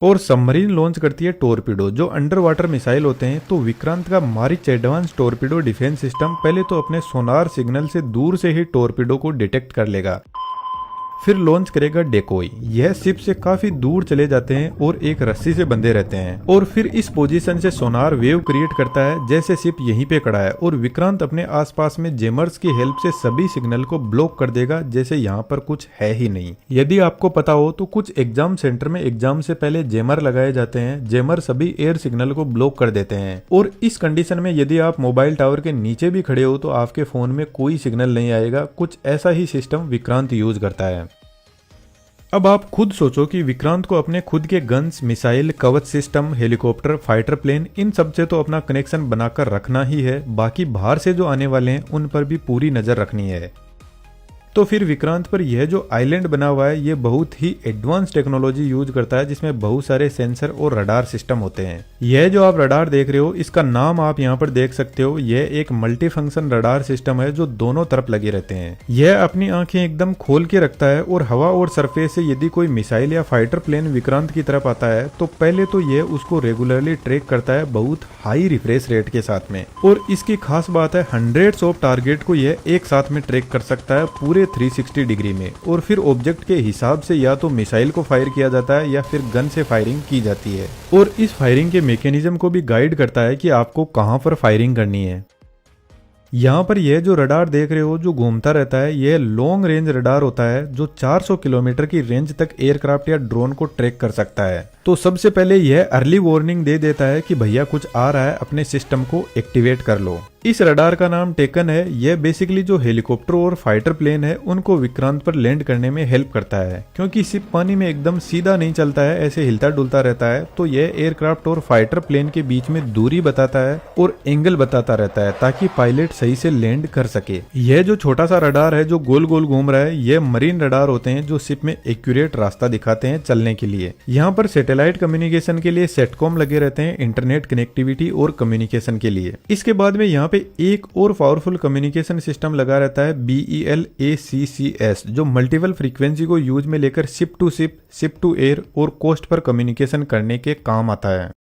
और submarine launch करती है टोरपीडो, जो अंडर वाटर मिसाइल होते हैं। तो विक्रांत का Maareech advance torpedo defence system पहले तो अपने सोनार सिग्नल से दूर से ही टोरपीडो को डिटेक्ट कर लेगा, फिर लॉन्च करेगा डेकोई। यह शिप से काफी दूर चले जाते हैं और एक रस्सी से बंधे रहते हैं, और फिर इस पोजीशन से सोनार वेव क्रिएट करता है जैसे शिप यहीं पे खड़ा है। और विक्रांत अपने आसपास में जेमर्स की हेल्प से सभी सिग्नल को ब्लॉक कर देगा जैसे यहाँ पर कुछ है ही नहीं। यदि आपको पता हो तो कुछ एग्जाम सेंटर में एग्जाम से पहले जेमर लगाए जाते हैं। जेमर सभी एयर सिग्नल को ब्लॉक कर देते हैं, और इस कंडीशन में यदि आप मोबाइल टावर के नीचे भी खड़े हो तो आपके फोन में कोई सिग्नल नहीं आएगा। कुछ ऐसा ही सिस्टम विक्रांत यूज करता है। अब आप खुद सोचो कि विक्रांत को अपने खुद के गन्स, मिसाइल, कवच सिस्टम, हेलीकॉप्टर, फाइटर प्लेन, इन सब से तो अपना कनेक्शन बनाकर रखना ही है। बाकी बाहर से जो आने वाले हैं उन पर भी पूरी नजर रखनी है। तो फिर विक्रांत पर यह जो आइलैंड बना हुआ है ये बहुत ही एडवांस टेक्नोलॉजी यूज करता है, जिसमें बहुत सारे सेंसर और रडार सिस्टम होते हैं। यह जो आप रडार देख रहे हो इसका नाम आप यहाँ पर देख सकते हो। यह एक मल्टी फंक्शन रडार सिस्टम है जो दोनों तरफ लगे रहते हैं। यह अपनी आंखें एकदम खोल के रखता है, और हवा और सरफेस से यदि कोई मिसाइल या फाइटर प्लेन विक्रांत की तरफ आता है तो पहले तो यह उसको रेगुलरली ट्रैक करता है बहुत हाई रिफ्रेश रेट के साथ में। और इसकी खास बात है हंड्रेड्स ऑफ टारगेट को यह एक साथ में ट्रैक कर सकता है पूरे 360 डिग्री में। और फिर ऑब्जेक्ट के हिसाब से या तो मिसाइल को फायर किया जाता है या फिर गन से फायरिंग की जाती है, और इस फायरिंग के मैकेनिज्म को भी गाइड करता है कि आपको कहां पर फायरिंग करनी है। यहाँ पर यह जो रडार देख रहे हो जो घूमता रहता है यह लॉन्ग रेंज रडार होता है जो 400 किलोमीटर की रेंज तक एयरक्राफ्ट या ड्रोन को ट्रैक कर सकता है। तो सबसे पहले यह अर्ली वार्निंग दे देता है कि भैया कुछ आ रहा है, अपने सिस्टम को एक्टिवेट कर लो। इस रडार का नाम टेकन है। यह बेसिकली जो हेलीकॉप्टर और फाइटर प्लेन है उनको विक्रांत पर लैंड करने में हेल्प करता है, क्योंकि शिप पानी में एकदम सीधा नहीं चलता है, ऐसे हिलता डुलता रहता है। तो यह एयरक्राफ्ट और फाइटर प्लेन के बीच में दूरी बताता है और एंगल बताता रहता है ताकि पायलट सही से लैंड कर सके। यह जो छोटा सा रडार है जो गोल गोल घूम रहा है यह मरीन रडार होते हैं जो शिप में एक्यूरेट रास्ता दिखाते हैं चलने के लिए। यहाँ पर सैटेलाइट कम्युनिकेशन के लिए सेटकॉम लगे रहते हैं, इंटरनेट कनेक्टिविटी और कम्युनिकेशन के लिए। इसके बाद में यहाँ पे एक और पावरफुल कम्युनिकेशन सिस्टम लगा रहता है BEL ACCS, जो मल्टीपल फ्रीक्वेंसी को यूज में लेकर शिप टू एयर और कोस्ट पर कम्युनिकेशन करने के काम आता है।